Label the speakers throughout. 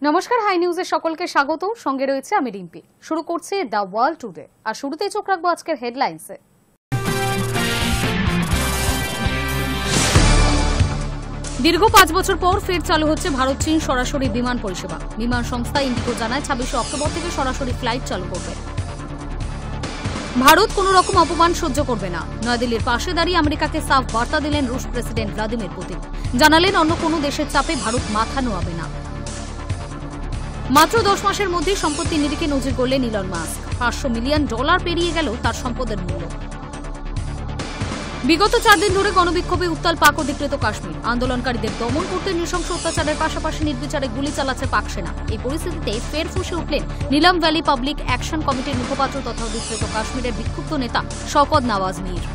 Speaker 1: নমস্কার, হাই নিউজে সকলকে স্বাগত। সঙ্গে রয়েছে আমি রিম্পি। শুরু করছি দ্য ওয়ার্ল্ড টুডে, আর শুরুতেই চোখ রাখবো আজকের হেডলাইন্সে। দীর্ঘ 5 বছর পর ফের চালু হচ্ছে ভারত চীন সরাসরি বিমান পরিষেবা। বিমান সংস্থা ইন্ডিগো জানায় 26 অক্টোবর থেকে সরাসরি ফ্লাইট চালু করবে। ভারত কোনো রকম অপমান সহ্য করবে না। নয়াদিল্লির পাশে দাঁড়িয়ে আমেরিকাকে সাফ বার্তা দিলেন রুশ প্রেসিডেন্ট ভ্লাদিমির পুতিন। জানালেন অন্য কোনো দেশের চাপে ভারত মাথা নোয়াবে না। মাত্র 10 মাসের মধ্যে সম্পত্তির নিরিখে নজির গড়লেন ইলন মাস্ক। $500 মিলিয়ন পেরিয়ে গেল তার সম্পদের মূল্য। বিগত 4 দিন ধরে গণবিক্ষোভে উত্তাল পাক অধিকৃত কাশ্মীর। আন্দোলনকারীদের দমন করতে নৃশংস অত্যাচারের পাশাপাশি নির্বিচারে গুলি চালাচ্ছে পাক সেনা। এই পরিস্থিতিতে ফের ফুঁসে উঠলেন নীলম ভ্যালি পাবলিক অ্যাকশন কমিটির মুখপাত্র তথা অধিকৃত কাশ্মীরের বিক্ষুব্ধ নেতা শওকত নওয়াজ মীর।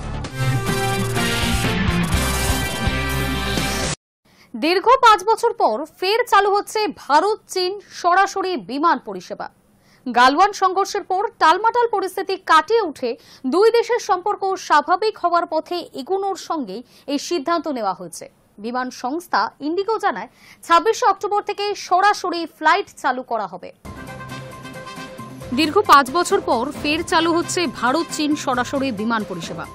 Speaker 1: দীর্ঘ 5 বছর পর ফের চালু হচ্ছে ভারত চীন সরাসরি বিমান পরিষেবা। গালওয়ান সংঘর্ষের পর টালমাটাল পরিস্থিতি কাটিয়ে উঠে দুই দেশের সম্পর্ক স্বাভাবিক হওয়ার পথে এগোনোর সঙ্গে এই সিদ্ধান্ত নেওয়া হয়েছে। বিমান সংস্থা ইন্ডিগো জানায় 26 অক্টোবর থেকে সরাসরি ফ্লাইট চালু করা হবে। দীর্ঘ 5 বছর পর ফের চালু হচ্ছে ভারত চীন সরাসরি বিমান পরিষেবা।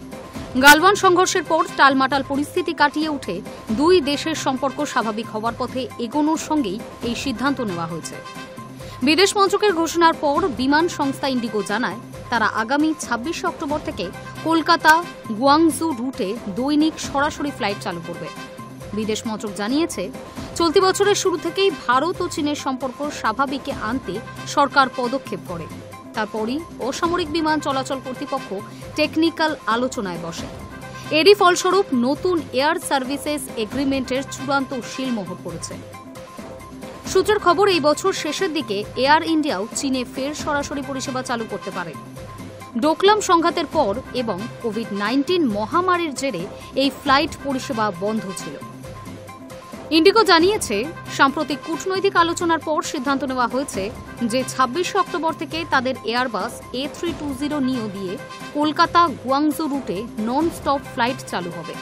Speaker 1: গালওয়ান সংঘর্ষের পর টালমাটাল পরিস্থিতি কাটিয়ে উঠে দুই দেশের সম্পর্ক স্বাভাবিক হওয়ার পথে এগোনোর সঙ্গেই এই সিদ্ধান্ত নেওয়া হয়েছে। বিদেশ মন্ত্রকের ঘোষণার পর বিমান সংস্থা ইন্ডিগো জানায় তারা আগামী 26 অক্টোবর থেকে কলকাতা গুয়াংজু রুটে দৈনিক সরাসরি ফ্লাইট চালু করবে। বিদেশ মন্ত্রক জানিয়েছে, চলতি বছরের শুরু থেকেই ভারত ও চীনের সম্পর্ক স্বাভাবিকে আনতে সরকার পদক্ষেপ করে। তারপরই অসামরিক বিমান চলাচল কর্তৃপক্ষ টেকনিক্যাল আলোচনায় বসে। এরই ফলস্বরূপ নতুন এয়ার সার্ভিসেস এগ্রিমেন্টের চূড়ান্ত শিলমোহর পড়েছে। সূত্রের খবর, এই বছর শেষের দিকে এয়ার ইন্ডিয়াও চীনে ফের সরাসরি পরিষেবা চালু করতে পারে। ডোকলাম সংঘাতের পর এবং কোভিড-19 মহামারীর জেরে এই ফ্লাইট পরিষেবা বন্ধ ছিল। ইন্ডিগো জানিয়েছে, সাম্প্রতিক কূটনৈতিক আলোচনার পর সিদ্ধান্ত নেওয়া হয়েছে যে 26 অক্টোবর থেকে তাদের এয়ারবাস A320 নিও দিয়ে কলকাতা গুয়াংজু রুটে নন স্টপ ফ্লাইট চালু হবে।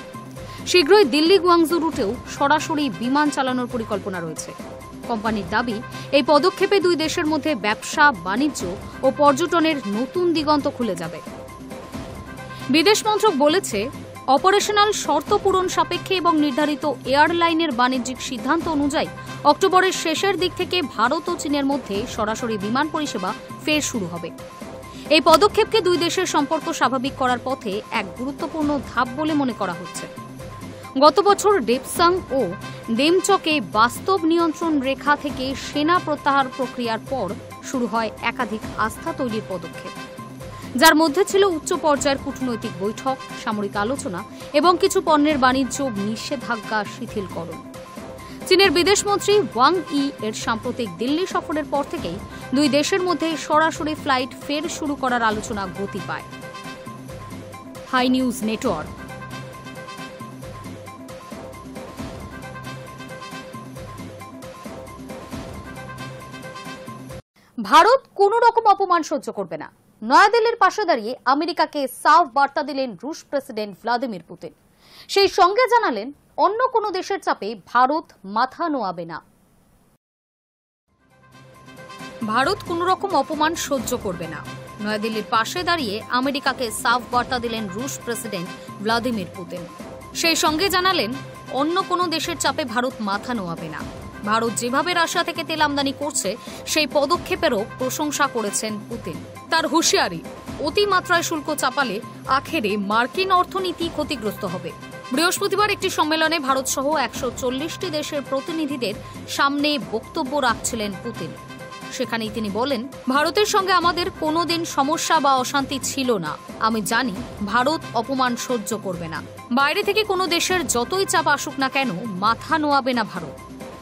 Speaker 1: শীঘ্রই দিল্লি গুয়াংজু রুটেও সরাসরি বিমান চালানোর পরিকল্পনা রয়েছে। কোম্পানির দাবি, এই পদক্ষেপে দুই দেশের মধ্যে ব্যবসা, বাণিজ্য ও পর্যটনের নতুন দিগন্ত খুলে যাবে। বিদেশ মন্ত্রক বলেছে, অপারেশনাল শর্ত পূরণ সাপেক্ষে এবং নির্ধারিত এয়ারলাইনের বাণিজ্যিক সিদ্ধান্ত অনুযায়ী অক্টোবরের শেষের দিক থেকে ভারত ও চীনের মধ্যে সরাসরি বিমান পরিষেবা ফের শুরু হবে। এই পদক্ষেপকে দুই দেশের সম্পর্ক স্বাভাবিক করার পথে এক গুরুত্বপূর্ণ ধাপ বলে মনে করা হচ্ছে। গত বছর ডেপসাং ও দেমচকে বাস্তব নিয়ন্ত্রণ রেখা থেকে সেনা প্রত্যাহার প্রক্রিয়ার পর শুরু হয় একাধিক আস্থা তৈরির পদক্ষেপ, যার মধ্যে ছিল উচ্চ পর্যায়ের কূটনৈতিক বৈঠক, সামরিক আলোচনা এবং কিছু পণ্যের বাণিজ্য নিষেধাজ্ঞা শিথিলকরণ। চীনের বিদেশমন্ত্রী ওয়াং ই এর সাম্প্রতিক দিল্লি সফরের পর থেকেই দুই দেশের মধ্যে সরাসরি ফ্লাইট ফের শুরু করার আলোচনা গতি পায়। High News network. ভারত কোনো রকম অপমান সহ্য করবে না। নয়াদিল্লির পাশে দাঁড়িয়ে আমেরিকাকে সাফ বার্তা দিলেন রুশ প্রেসিডেন্ট ভ্লাদিমির পুতিন। সেই সঙ্গে জানালেন অন্য কোনো দেশের চাপে ভারত মাথা নোয়াবে না। ভারত কোনো রকম অপমান সহ্য করবে না। নয়াদিল্লির পাশে দাঁড়িয়ে আমেরিকাকে সাফ বার্তা দিলেন রুশ প্রেসিডেন্ট ভ্লাদিমির পুতিন। সেই সঙ্গে জানালেন অন্য কোনো দেশের চাপে ভারত মাথা নোয়াবে না। ভারত যেভাবে রাশিয়া থেকে তেল আমদানি করছে সেই পদক্ষেপেরও প্রশংসা করেছেন পুতিন। তার হুঁশিয়ারি, অতিমাত্রায় শুল্ক চাপালে আখেরে মার্কিন অর্থনীতি ক্ষতিগ্রস্ত হবে। বৃহস্পতিবার একটি সম্মেলনে ভারত সহ 140টি দেশের প্রতিনিধিদের সামনে বক্তব্য রাখছিলেন পুতিন। সেখানেই তিনি বলেন, ভারতের সঙ্গে আমাদের কোনোদিন সমস্যা বা অশান্তি ছিল না। আমি জানি ভারত অপমান সহ্য করবে না। বাইরে থেকে কোনো দেশের যতই চাপ আসুক না কেন মাথা নোয়াবে না ভারত।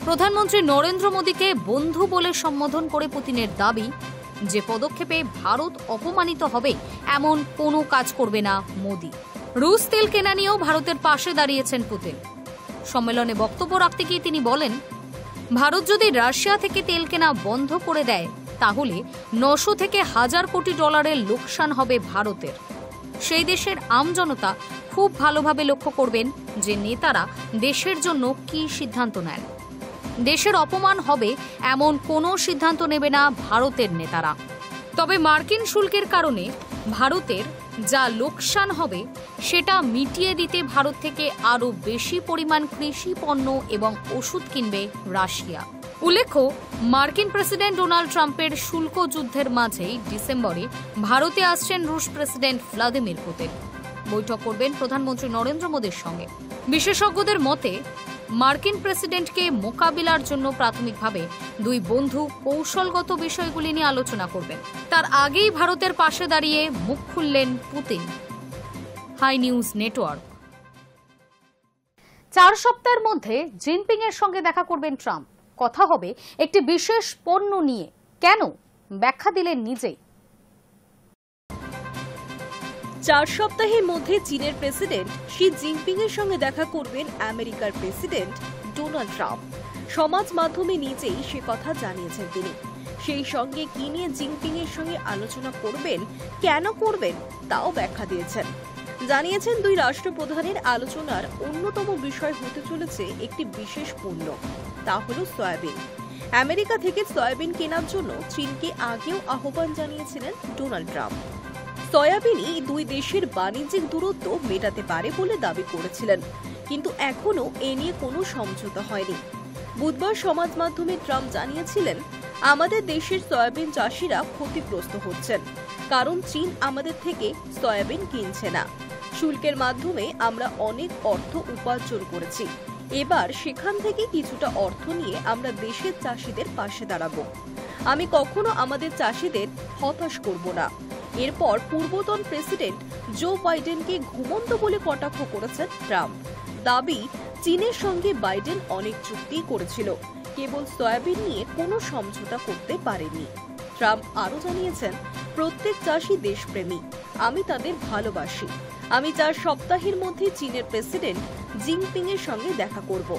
Speaker 1: প্রধানমন্ত্রী নরেন্দ্র মোদীকে বন্ধু বলে সম্বোধন করে পুতিনের দাবি, যে পদক্ষেপে ভারত অপমানিত হবে এমন কোনো কাজ করবে না মোদী। রুশ তেল কেনা নিয়েও ভারতের পাশে দাঁড়িয়েছেন পুতিন। সম্মেলনে বক্তব্য রাখতে গিয়ে তিনি বলেন, ভারত যদি রাশিয়া থেকে তেল কেনা বন্ধ করে দেয় তাহলে 900 থেকে 1000 কোটি ডলারের লোকসান হবে ভারতের। সেই দেশের আমজনতা খুব ভালোভাবে লক্ষ্য করবেন যে নেতারা দেশের জন্য কি সিদ্ধান্ত নেন। দেশের অপমান হবে এমন কোনো সিদ্ধান্ত নেবে না ভারতের নেতারা। তবে মার্কিন শুল্কের কারণে ভারতের যা লোকসান হবে সেটা মিটিয়ে দিতে ভারত থেকে আরও বেশি পরিমাণ কৃষি পণ্য এবং ওষুধ কিনবে রাশিয়া। উল্লেখ্য, মার্কিন প্রেসিডেন্ট ডোনাল্ড ট্রাম্পের শুল্ক যুদ্ধের মাঝেই ডিসেম্বরে ভারতে আসছেন রুশ প্রেসিডেন্ট ভ্লাদিমির পুতিন। বৈঠক করবেন প্রধানমন্ত্রী নরেন্দ্র মোদীর সঙ্গে। বিশেষজ্ঞদের মতে মার্কিন প্রেসিডেন্টকে মোকাবিলার জন্য প্রাথমিকভাবে দুই বন্ধু কৌশলগত বিষয়গুলি নিয়ে আলোচনা করবেন। তার আগেই ভারতের পাশে দাঁড়িয়ে মুখ খুললেন পুতিন। High News network. 4 সপ্তাহের মধ্যে জিনপিং এর সঙ্গে দেখা করবেন ট্রাম্প। কথা হবে একটি বিশেষ পণ্য নিয়ে। কেন? ব্যাখ্যা দিলেন নিজেই।
Speaker 2: 4 সপ্তাহের মধ্যে চীনের প্রেসিডেন্ট শি জিনপিং এর সঙ্গে দেখা করবেন আমেরিকার প্রেসিডেন্ট ডোনাল্ড ট্রাম্প। সমাজ মাধ্যমে নিজেই সে কথা জানিয়েছেন তিনি। সেই সঙ্গে কি নিয়ে জিনপিং এর সঙ্গে আলোচনা করবেন, কেন করবেন তাও ব্যাখ্যা দিয়েছেন। জানিয়েছেন দুই রাষ্ট্রপ্রধানের আলোচনার অন্যতম বিষয় হতে চলেছে একটি বিশেষ পণ্য, তা হল সয়াবিন। আমেরিকা থেকে সয়াবিন কেনার জন্য চীনকে আগেও আহ্বান জানিয়েছিলেন ডোনাল্ড ট্রাম্প। সয়াবিনই দুই দেশের বাণিজ্যিক দূরত্ব মেটাতে পারে বলে দাবি করেছিলেন, কিন্তু এখনো এ নিয়ে কোনো সমঝোতা হয়নি। বুধবার সমাজ মাধ্যমে ট্রাম্প জানিয়েছিলেন, আমাদের দেশের সয়াবিন চাষিরা ক্ষতিগ্রস্ত হচ্ছেন, কারণ চীন আমাদের থেকে সয়াবিন কিনছে না। শুল্কের মাধ্যমে আমরা অনেক অর্থ উপার্জন করেছি। এবার সেখান থেকে কিছুটা অর্থ নিয়ে আমরা দেশের চাষিদের পাশে দাঁড়াবো। আমি কখনো আমাদের চাষিদের হতাশ করব না। এরপর পূর্বতন প্রেসিডেন্ট জো বাইডেনকে ঘুমন্ত বলে কটাক্ষ করেছেন ট্রাম্প। দাবি, চীনের সঙ্গে বাইডেন অনেক চুক্তি করেছিল, কেবল সয়াবিন নিয়ে কোনো সমঝোতা করতে পারেনি। ট্রাম্প আরও জানিয়েছেন, প্রত্যেক চাষি দেশপ্রেমী, আমি তাদের ভালোবাসি। আমি 4 সপ্তাহের মধ্যে চীনের প্রেসিডেন্ট জিনপিং এর সঙ্গে দেখা করব।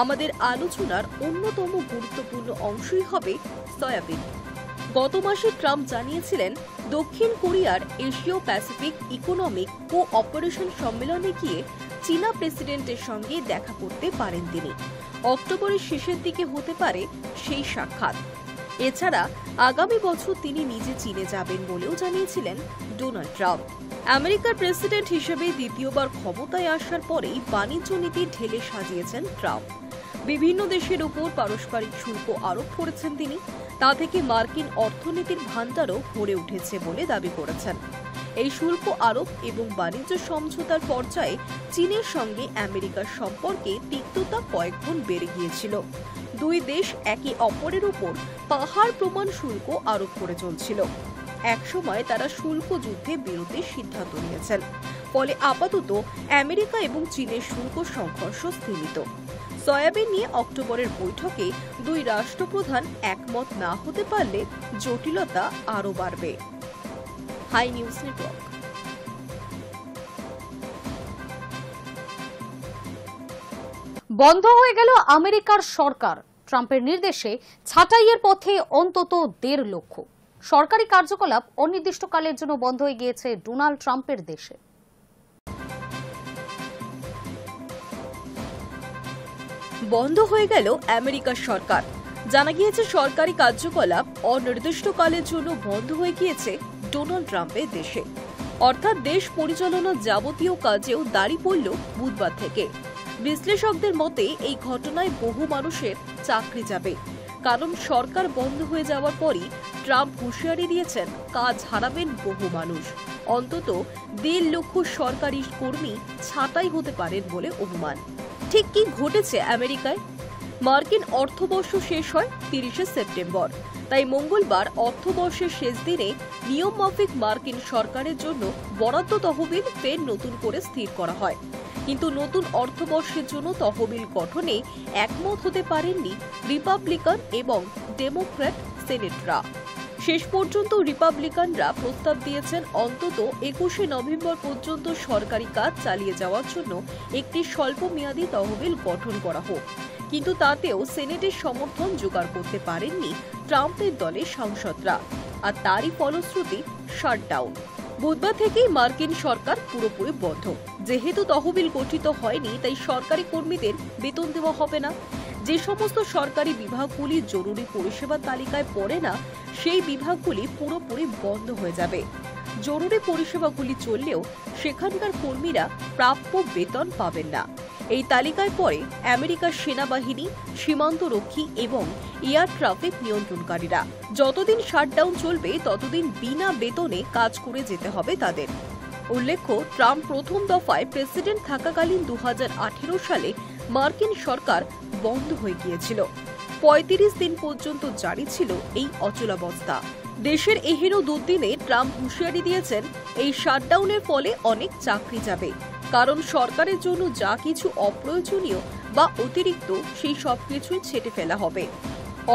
Speaker 2: আমাদের আলোচনার অন্যতম গুরুত্বপূর্ণ অংশই হবে সয়াবিন। গত মাসে ট্রাম্প জানিয়েছিলেন, দক্ষিণ কোরিয়ার এশীয় প্যাসিফিক ইকোনমিক কোঅপারেশন সম্মেলনে গিয়ে চীনা প্রেসিডেন্টের সঙ্গে দেখা করতে পারেন তিনি। অক্টোবরের শেষের দিকে হতে পারে সেই সাক্ষাৎ। এছাড়া আগামী বছর তিনি নিজে চীনে যাবেন বলেও জানিয়েছিলেন ডোনাল্ড ট্রাম্প। আমেরিকার প্রেসিডেন্ট হিসেবে দ্বিতীয়বার ক্ষমতায় আসার পরেই বাণিজ্য নীতি ঢেলে সাজিয়েছেন ট্রাম্প। বিভিন্ন দেশের উপর পারস্পরিক শুল্ক আরোপ করেছেন তিনি। তা থেকে মার্কিন অর্থনীতির ভান্ডারও ভরে উঠেছে বলে দাবি করেছেন। এই শুল্ক আরোপ এবং বাণিজ্য সমঝোতার পর্যায়ে চীনের সঙ্গে আমেরিকার সম্পর্কে তিক্ততা কয়েক গুণ বেড়ে গিয়েছিল। দুই দেশ একে অপরের উপর পাহাড় প্রমাণ শুল্ক আরোপ করে চলছিল। একসময় তারা শুল্ক যুদ্ধে বিরতির সিদ্ধান্ত নিয়েছেন। ফলে আপাতত আমেরিকা এবং চীনের শুল্ক সংঘর্ষ স্থিমিত। সয়াবিন নিয়ে অক্টোবরের বৈঠকে দুই রাষ্ট্রপ্রধান একমত না হতে পারলে জটিলতা আরও বাড়বে। Hi News Network.
Speaker 1: বন্ধ হয়ে গেল আমেরিকার সরকার। ট্রাম্পের নির্দেশে ছাঁটাইয়ের পথে অন্তত 1.5 লক্ষ সরকারি কার্যকলাপ অনির্দিষ্টকালের জন্য বন্ধ হয়ে গিয়েছে ডোনাল্ড ট্রাম্পের দেশে।
Speaker 2: বন্ধ হয়ে গেল আমেরিকার সরকার। জানা গিয়েছে, সরকারি কার্যকলাপ অনির্দিষ্টকালের জন্য বন্ধ হয়ে গিয়েছে ডোনাল্ড ট্রাম্পের দেশে। অর্থাৎ দেশ পরিচালনার যাবতীয় কাজেও দাঁড়ি পড়ল বুধবার থেকে। বিশ্লেষকদের মতে এই ঘটনায় বহু মানুষের চাকরি যাবে, কারণ সরকার বন্ধ হয়ে যাওয়ার পরই ট্রাম্প হুঁশিয়ারি দিয়েছেন কাজ হারাবেন বহু মানুষ। অন্তত 1.5 লক্ষ সরকারি কর্মী ছাঁটাই হতে পারেন বলে অনুমান। ঠিক কি ঘটেছে আমেরিকায়? মার্কিন অর্থবর্ষ শেষ হয় 30শে সেপ্টেম্বর। তাই মঙ্গলবার অর্থবর্ষের শেষ দিনে নিয়ম মাফিক মার্কিন সরকারের জন্য বরাদ্দ তহবিল ফের নতুন করে স্থির করা হয়। কিন্তু নতুন অর্থবর্ষের জন্য তহবিল গঠনে একমত হতে পারেননি রিপাবলিকান এবং ডেমোক্র্যাট সেনেটরা। শেষ পর্যন্ত রিপাবলিকানরা প্রস্তাব দিয়েছেন অন্তত 21শে নভেম্বর পর্যন্ত সরকারি কাজ চালিয়ে যাওয়ার জন্য একটি স্বল্পমেয়াদী তহবিল গঠন করা হোক। কিন্তু তাতেও সেনেটের সমর্থন জোগাড় করতে পারেননি ট্রাম্পের দলের সাংসদরা, আর তারই ফলশ্রুতি শাটডাউন। বুধবার থেকেই মার্কিন সরকার পুরোপুরি বন্ধ। যেহেতু তহবিল গঠিত হয়নি, তাই সরকারি কর্মীদের বেতন দেওয়া হবে না। যে সমস্ত সরকারি বিভাগগুলি জরুরি পরিষেবা তালিকায় পড়ে না, সেই বিভাগগুলি পুরোপুরি বন্ধ হয়ে যাবে। জরুরি পরিষেবাগুলি চললেও সেখানকার কর্মীরা প্রাপ্য বেতন পাবেন না। এই তালিকায় পড়ে আমেরিকার সেনাবাহিনী, সীমান্তরক্ষী এবং এয়ার ট্রাফিক নিয়ন্ত্রণকারীরা। যতদিন শাটডাউন চলবে ততদিন বিনা বেতনে কাজ করে যেতে হবে তাদের। উল্লেখ্য, ট্রাম্প প্রথম দফায় প্রেসিডেন্ট থাকাকালীন 2018 সালে মার্কিন সরকার বন্ধ হয়ে গিয়েছিল। 35 দিন পর্যন্ত জারি ছিল এই অচলাবস্থা। দেশের এহেন দুর্দিনে ট্রাম্প হুঁশিয়ারি দিয়েছেন, এই শাটডাউনের ফলে অনেক চাকরি যাবে, কারণ সরকারের জন্য যা কিছু অপ্রয়োজনীয় বা অতিরিক্ত সেই সবকিছুই ছেঁটে ফেলা হবে।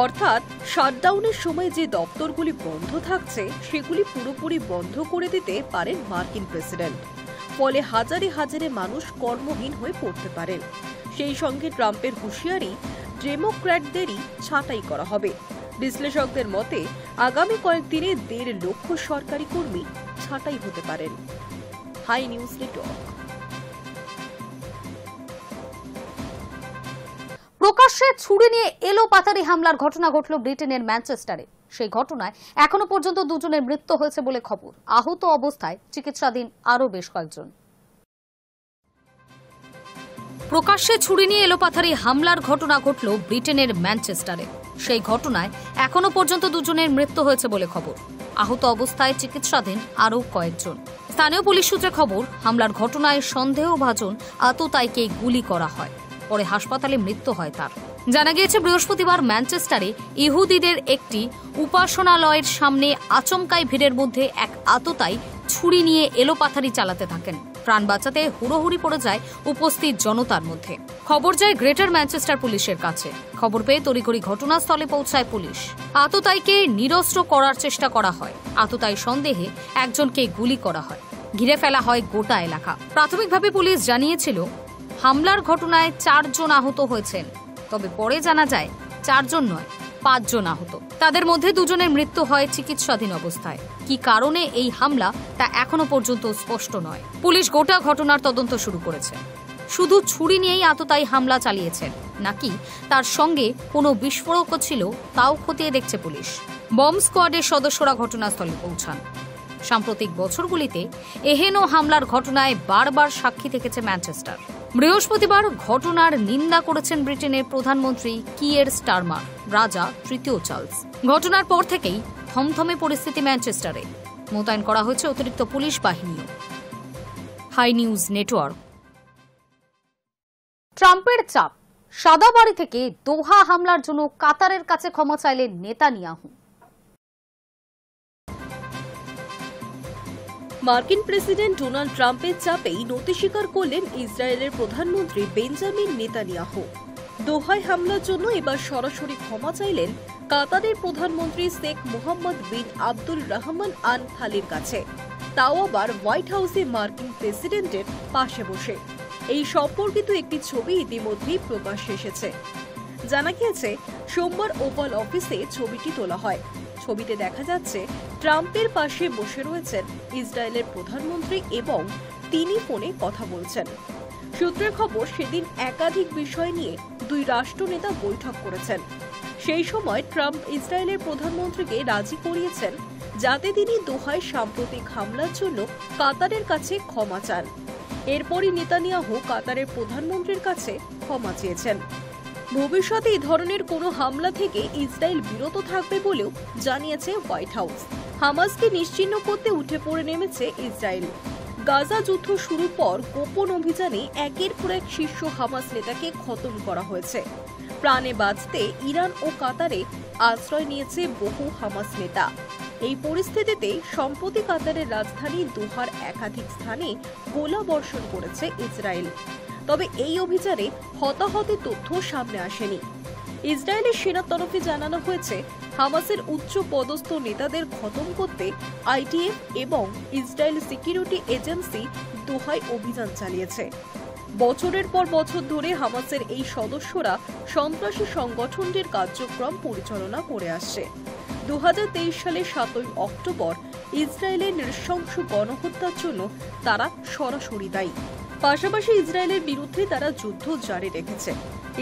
Speaker 2: অর্থাৎ শাটডাউনের সময় যে দপ্তরগুলি বন্ধ থাকছে সেগুলি পুরোপুরি বন্ধ করে দিতে পারেন মার্কিন প্রেসিডেন্ট। ফলে হাজারে হাজারে মানুষ কর্মহীন হয়ে পড়তে পারেন। সেই সঙ্গে ট্রাম্পের হুঁশিয়ারি, ডেমোক্র্যাটদেরই ছাঁটাই করা হবে। বিশ্লেষকদের মতে আগামী কয়েকদিনে 1.5 লক্ষ সরকারি কর্মী ছাঁটাই হতে পারেন। Hi News Network.
Speaker 1: প্রকাশ্যে ছুরি নিয়ে এলোপাতাড়ি হামলার ঘটনা ঘটল ব্রিটেনের ম্যানচেস্টারে। সেই ঘটনায় এখনো পর্যন্ত 2 জনের মৃত্যু হয়েছে বলে খবর। আহত অবস্থায় চিকিৎসাধীন আরও বেশ কয়েকজন। প্রকাশ্যে ছুরি নিয়ে এলোপাতাড়ি হামলার ঘটনা ঘটল ব্রিটেনের ম্যানচেস্টারে। সেই ঘটনায় এখনো পর্যন্ত 2 জনের মৃত্যু হয়েছে বলে খবর। আহত অবস্থায় চিকিৎসাধীন আরও কয়েকজন। স্থানীয় পুলিশ সূত্রে খবর, হামলার ঘটনায় সন্দেহভাজন আততায়ীকে গুলি করা হয়। পরে হাসপাতালে মৃত্যু হয় তার। জানা গিয়েছে, বৃহস্পতিবার ম্যানচেস্টারে ইহুদিদের একটি উপাসনালয়ের সামনে আচমকাই ভিড়ের মধ্যে এক আততায়ী ছুরি নিয়ে এলোপাথারি চালাতে থাকেন। প্রাণ বাঁচাতে হুড়োহুড়ি পড়ে যায় উপস্থিত জনতার মধ্যে। খবর যায় গ্রেটার ম্যানচেস্টার পুলিশের কাছে। খবর পেয়ে তড়িঘড়ি ঘটনাস্থলে পৌঁছায় পুলিশ। আততায়ীকে নিরস্ত্র করার চেষ্টা করা হয়। আততায়ী সন্দেহে একজনকে গুলি করা হয়। ঘিরে ফেলা হয় গোটা এলাকা। প্রাথমিকভাবে পুলিশ জানিয়েছিল হামলার ঘটনায় 4 জন আহত হয়েছেন। তবে পরে জানা যায় 4 জন নয়, 5 জন আহত। তাদের মধ্যে 2 জনের মৃত্যু হয় চিকিৎসাধীন অবস্থায়। কি কারণে এই হামলা তা এখনো পর্যন্ত স্পষ্ট নয়। পুলিশ গোটা ঘটনার তদন্ত শুরু করেছে। শুধু ছুরি নিয়েই আততায়ী হামলা চালিয়েছেন নাকি তার সঙ্গে কোনো বিস্ফোরকও ছিল তাও খতিয়ে দেখছে পুলিশ। বম্ব স্কোয়াডের সদস্যরা ঘটনাস্থলে পৌঁছান। সাম্প্রতিক বছরগুলিতে এহেন হামলার ঘটনায় বারবার সাক্ষী থেকেছে ম্যানচেস্টার। বৃহস্পতিবার ঘটনার নিন্দা করেছেন ব্রিটেনের প্রধানমন্ত্রী কিয়ের স্টারমার, রাজা তৃতীয় চার্লস। ঘটনার পর থেকেই থমথমে পরিস্থিতি ম্যানচেস্টারে। মোতায়েন করা হয়েছে অতিরিক্ত পুলিশ বাহিনীও। Hi News Network. ট্রাম্পের চাপ, সাদা বাড়ি থেকে দোহা হামলার জন্য কাতারের কাছে ক্ষমা চাইলেন নেতানিয়াহু।
Speaker 2: মার্কিন প্রেসিডেন্ট ডোনাল্ড ট্রাম্পের চাপেই নতি স্বীকার করলেন ইসরায়েলের প্রধানমন্ত্রী বেঞ্জামিন নেতানিয়াহু। দোহায় হামলার জন্য এবার সরাসরি ক্ষমা চাইলেন কাতারের প্রধানমন্ত্রী শেখ মোহাম্মদ বিন আব্দুল রহমান আল থানির কাছে, তাও আবার হোয়াইট হাউসে মার্কিন প্রেসিডেন্টের পাশে বসে। এই সম্পর্কিত একটি ছবি ইতিমধ্যেই প্রকাশ্যে এসেছে। জানা গিয়েছে, সোমবার ওভাল অফিসে ছবিটি তোলা হয়। ছবিতে দেখা যাচ্ছে ট্রাম্পের পাশে বসে রয়েছেন ইসরায়েলের প্রধানমন্ত্রী এবং তিনি ফোনে কথা বলছেন। সূত্রের খবর, সেদিন একাধিক বিষয় নিয়ে 2 রাষ্ট্রনেতা বৈঠক করেছেন। সেই সময় ট্রাম্প ইসরায়েলের প্রধানমন্ত্রীকে রাজি করিয়েছেন যাতে তিনি দোহায় সাম্প্রতিক হামলার জন্য কাতারের কাছে ক্ষমা চান। এরপরই নেতানিয়াহু কাতারের প্রধানমন্ত্রীর কাছে ক্ষমা চেয়েছেন। ভবিষ্যতে এই ধরনের কোনো হামলা থেকে ইসরায়েল বিরত থাকবে বলেও জানিয়েছে হোয়াইট হাউস। হামাসকে নিশ্চিহ্ন করতে উঠে পড়ে নেমেছে ইসরায়েল। গাজা যুদ্ধ শুরুর পর গোপন অভিযানে একের পর এক শীর্ষ হামাস নেতাকে খতম করা হয়েছে। প্রাণে বাঁচতে ইরান ও কাতারে আশ্রয় নিয়েছে বহু হামাস নেতা। এই পরিস্থিতিতে সম্প্রতি কাতারের রাজধানী দোহার একাধিক স্থানে গোলাবর্ষণ করেছে ইসরায়েল। তবে এই অভিযানে হতাহতের তথ্য সামনে আসেনি। ইসরায়েলের সেনার তরফে জানানো হয়েছে, হামাসের উচ্চ পদস্থ নেতাদের খতম করতে আইডিএফ এবং ইসরায়েল সিকিউরিটি এজেন্সি দোহায় অভিযান চালিয়েছে। বছরের পর বছর ধরে হামাসের এই সদস্যরা সন্ত্রাসী সংগঠনটির কার্যক্রম পরিচালনা করে আসছে। 2023 সালের 7 অক্টোবর ইসরায়েলের নৃশংস গণহত্যার জন্য তারা সরাসরি দায়ী। পাশাপাশি ইসরায়েলের বিরুদ্ধে তারা যুদ্ধ জারি রেখেছে।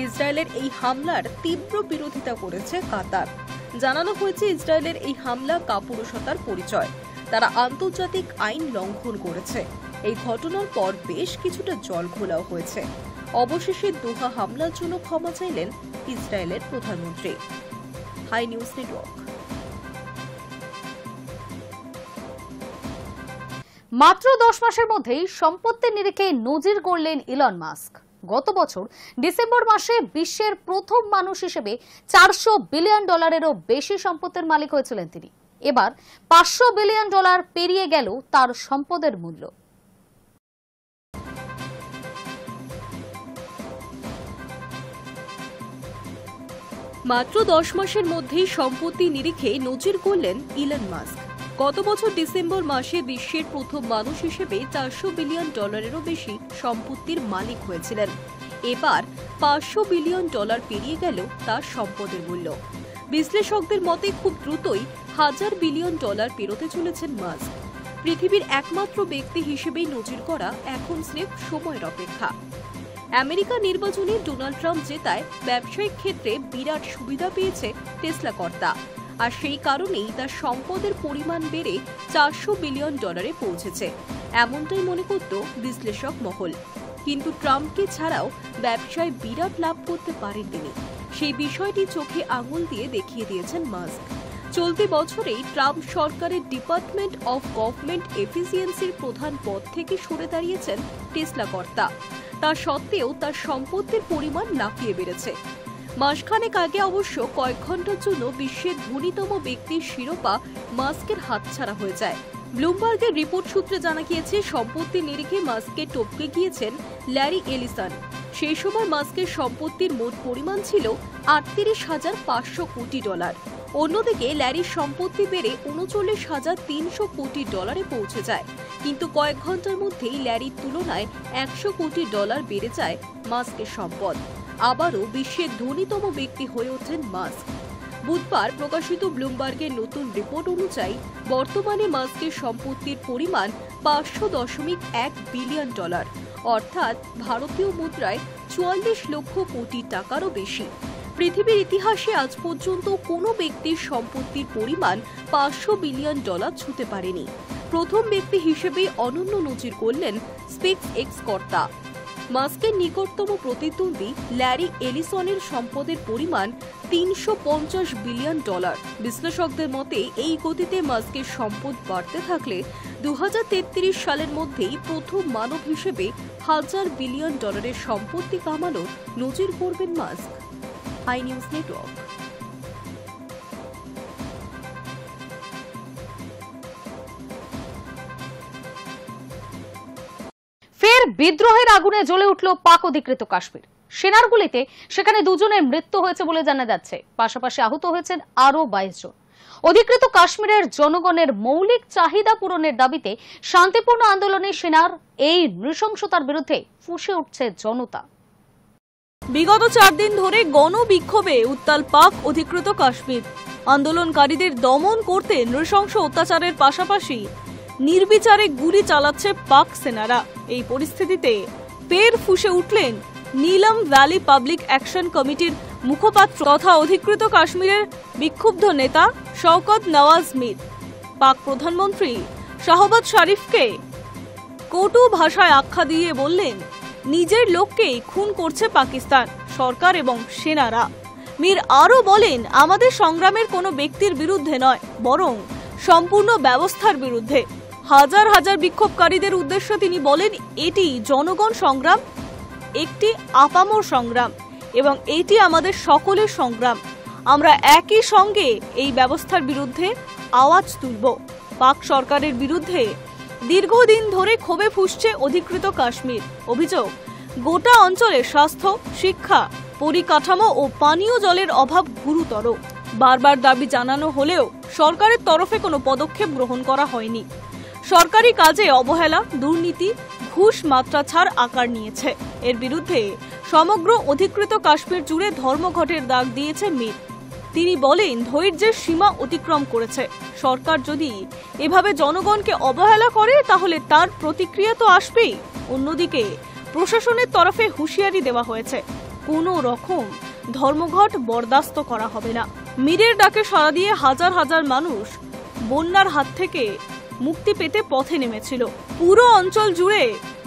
Speaker 2: ইসরায়েলের এই হামলার তীব্র বিরোধিতা করেছে কাতার। জানানো হয়েছে ইসরায়েলের এই হামলা কাপুরুষতার পরিচয়, তারা আন্তর্জাতিক আইন লঙ্ঘন করেছে। এই ঘটনার পর বেশ কিছুটা জল ঘোলাও হয়েছে। অবশেষে দোহা হামলার জন্য ক্ষমা চাইলেন ইসরায়েলের প্রধানমন্ত্রী। Hi News Network.
Speaker 1: মাত্র 10 মাসের মধ্যেই সম্পত্তির নিরিখে নজির গড়লেন ইলন মাস্ক। গত বছর ডিসেম্বর মাসে বিশ্বের প্রথম মানুষ হিসেবে $400 বিলিয়ন বেশি সম্পত্তির মালিক হয়েছিলেন তিনি। এবার $500 বিলিয়ন পেরিয়ে গেল তার সম্পদের মূল্য।
Speaker 2: মাত্র 10 মাসের মধ্যেই সম্পত্তি নিরিখে নজির গড়লেন ইলন মাস্ক। গত বছর ডিসেম্বর মাসে বিশ্বের প্রথম মানুষ হিসেবে $400 বিলিয়ন বেশি সম্পত্তির মালিক হয়েছিলেন। এবার $500 বিলিয়ন পেরিয়ে গেল তার সম্পদের মূল্য। বিশ্লেষকদের মতে খুব দ্রুতই $1000 বিলিয়ন পেরোতে চলেছেন মাস্ক। পৃথিবীর একমাত্র ব্যক্তি হিসেবেই নজির করা এখন স্রেফ সময়ের অপেক্ষা। আমেরিকা নির্বাচনে ডোনাল্ড ট্রাম্প জেতায় ব্যবসায়িক ক্ষেত্রে বিরাট সুবিধা পেয়েছে টেসলা কর্তা, আর সেই কারণেই তার সম্পদের পরিমাণ বেড়ে $400 বিলিয়ন পৌঁছেছে, এমনটাই মনে করত বিশ্লেষক মহল। কিন্তু ট্রাম্পকে ছাড়াও ব্যবসায় বিরাট লাভ করতে পারেন তিনি, সেই বিষয়টি চোখে আঙুল দিয়ে দেখিয়ে দিয়েছেন মাস্ক। চলতি বছরেই ট্রাম্প সরকারের ডিপার্টমেন্ট অফ গভর্নমেন্ট এফিসিয়েন্সির প্রধান পদ থেকে সরে দাঁড়িয়েছেন টেসলা কর্তা। তা সত্ত্বেও তার সম্পত্তির পরিমাণ লাফিয়ে বেড়েছে। মাসখানেক আগে অবশ্য কয়েক ঘন্টার জন্য বিশ্বের ধনীতম ব্যক্তির শিরোপা মাস্কের হাতছাড়া হয়ে যায়। ব্লুমবার্গের রিপোর্ট সূত্রে জানা গিয়েছে, সম্পত্তির নিরিখে মাস্কে টপকে গিয়েছেন ল্যারি এলিসন। সেই সময় মাস্কের সম্পত্তির মোট পরিমাণ ছিল $38,500 কোটি। অন্যদিকে ল্যারির সম্পত্তি বেড়ে $39,300 কোটি পৌঁছে যায়। কিন্তু কয়েক ঘন্টার মধ্যেই ল্যারির তুলনায় $100 কোটি বেড়ে যায় মাস্কের সম্পদ। আবারও বিশ্বের ধনীতম ব্যক্তি হয়ে ওঠেন মাস্ক। বুধবার প্রকাশিত ব্লুমবার্গের নতুন রিপোর্ট অনুযায়ী বর্তমানে মাস্কের সম্পত্তির পরিমাণ $500.1 বিলিয়ন, অর্থাৎ ভারতীয় মুদ্রায় 44 লক্ষ কোটি টাকারও বেশি। পৃথিবীর ইতিহাসে আজ পর্যন্ত কোনো ব্যক্তির সম্পত্তির পরিমাণ $500 বিলিয়ন ছুঁতে পারেনি। প্রথম ব্যক্তি হিসেবে অনন্য নজির করলেন স্পেস এক্স কর্তা। মাস্কের নিকটতম প্রতিদ্বন্দ্বী ল্যারি এলিসনের সম্পদের পরিমাণ $350 বিলিয়ন। বিশ্লেষকদের মতে এই গতিতে মাস্কের সম্পদ বাড়তে থাকলে 2033 সালের মধ্যেই প্রথম মানব হিসেবে $1000 বিলিয়ন সম্পত্তি কামানোর নজির করবেন মাস্ক। High News network.
Speaker 1: ফের বিদ্রোহের আগুনে জ্বলে উঠল পাক অধিকৃত কাশ্মীর। সেনার গুলিতে সেখানে 2 জনের মৃত্যু হয়েছে বলে জানা যাচ্ছে, পাশাপাশি আহত হয়েছেন আরো 22 জন। অধিকৃত কাশ্মীরের জনগণের মৌলিক চাহিদা পূরণের দাবিতে শান্তিপূর্ণ আন্দোলনে সেনার এই নৃশংসতার বিরুদ্ধে ফুঁসে উঠছে জনতা।
Speaker 3: বিগত 4 দিন ধরে গণবিক্ষোভে উত্তাল পাক অধিকৃত কাশ্মীর। আন্দোলনকারীদের দমন করতে নৃশংস অত্যাচারের পাশাপাশি নির্বিচারে গুলি চালাচ্ছে পাক সেনারা। এই পরিস্থিতিতে ফের ফুঁসে উঠলেন নীলম ভ্যালি পাবলিক অ্যাকশন কমিটির মুখপাত্র তথা অধিকৃত কাশ্মীরের বিক্ষুব্ধ নেতা শওকত নওয়াজ মির। পাক প্রধানমন্ত্রী শাহবাজ শরীফকে কটু ভাষায় আখ্যা দিয়ে বললেন, নিজের লোককেই খুন করছে পাকিস্তান সরকার এবং সেনারা। মির আরও বলেন, আমাদের সংগ্রামের কোনো ব্যক্তির বিরুদ্ধে নয়, বরং সম্পূর্ণ ব্যবস্থার বিরুদ্ধে। হাজার হাজার বিক্ষোভকারীদের উদ্দেশ্যে তিনি বলেন, এটি জনগণ সংগ্রাম, একটি আপামর সংগ্রাম এবং এটি আমাদের সকলের সংগ্রাম। আমরা একই সঙ্গে এই ব্যবস্থার বিরুদ্ধে আওয়াজ তুলব। পাক সরকারের বিরুদ্ধে দীর্ঘদিন ধরে ক্ষোভে ফুঁসছে অধিকৃত কাশ্মীর। অভিযোগ, গোটা অঞ্চলে স্বাস্থ্য, শিক্ষা, পরিকাঠামো ও পানীয় জলের অভাব গুরুতর। বারবার দাবি জানানো হলেও সরকারের তরফে কোনো পদক্ষেপ গ্রহণ করা হয়নি। সরকারি কাজে অবহেলা, দুর্নীতি, ঘুষ মাত্রা ছাড় আকার নিয়েছে। এর বিরুদ্ধে সমগ্র অধিকৃত কাশ্মীর জুড়ে ধর্মঘটের ডাক দিয়েছে মির। তিনি বলেন, ধৈর্যের সীমা অতিক্রম করেছে। সরকার যদি এভাবে জনগণকে অবহেলা করে তাহলে তার প্রতিক্রিয়া তো আসবেই। অন্যদিকে প্রশাসনের তরফে হুঁশিয়ারি দেওয়া হয়েছে, কোনো রকম ধর্মঘট বরদাস্ত করা হবে না। মীরের ডাকে সাড়া দিয়ে হাজার হাজার মানুষ বন্যার হাত থেকে মুক্তি পেতে পথে নেমেছিল। পুরো অঞ্চল জুড়ে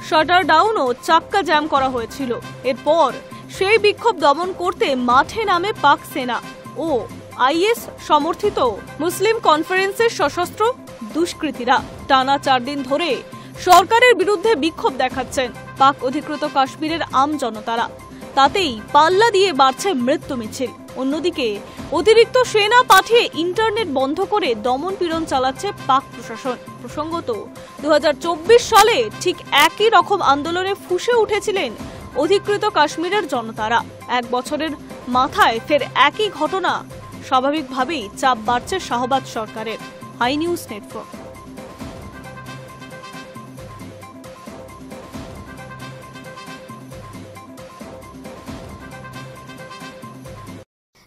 Speaker 3: শাটার ডাউন ও চাক্কা জ্যাম করা হয়েছিল। এরপর সেই বিক্ষোভ দমন করতে মাঠে নামে পাক সেনা ও আইএস সমর্থিত মুসলিম কনফারেন্সের সশস্ত্র দুষ্কৃতীরা। টানা 4 দিন ধরে সরকারের বিরুদ্ধে বিক্ষোভ দেখাচ্ছেন পাক অধিকৃত কাশ্মীরের আম জনতারা। তাতেই পাল্লা দিয়ে বাড়ছে মৃত্যু মিছিল। অন্যদিকে অতিরিক্ত সেনা পাঠিয়ে ইন্টারনেট বন্ধ করে দমন পীড়ন চালাচ্ছে পাক প্রশাসন। প্রসঙ্গত 2024 সালে ঠিক একই রকম আন্দোলনে ফুঁসে উঠেছিলেন অধিকৃত কাশ্মীরের জনতারা। 1 বছরের মাথায় ফের একই ঘটনা। স্বাভাবিকভাবেই চাপ বাড়ছে শাহবাজ সরকারের। Hi News Network.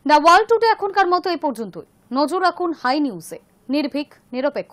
Speaker 1: The world today এখনকার মতো এই পর্যন্তই। নজর রাখুন হাই নিউজে, নির্ভীক, নিরপেক্ষ।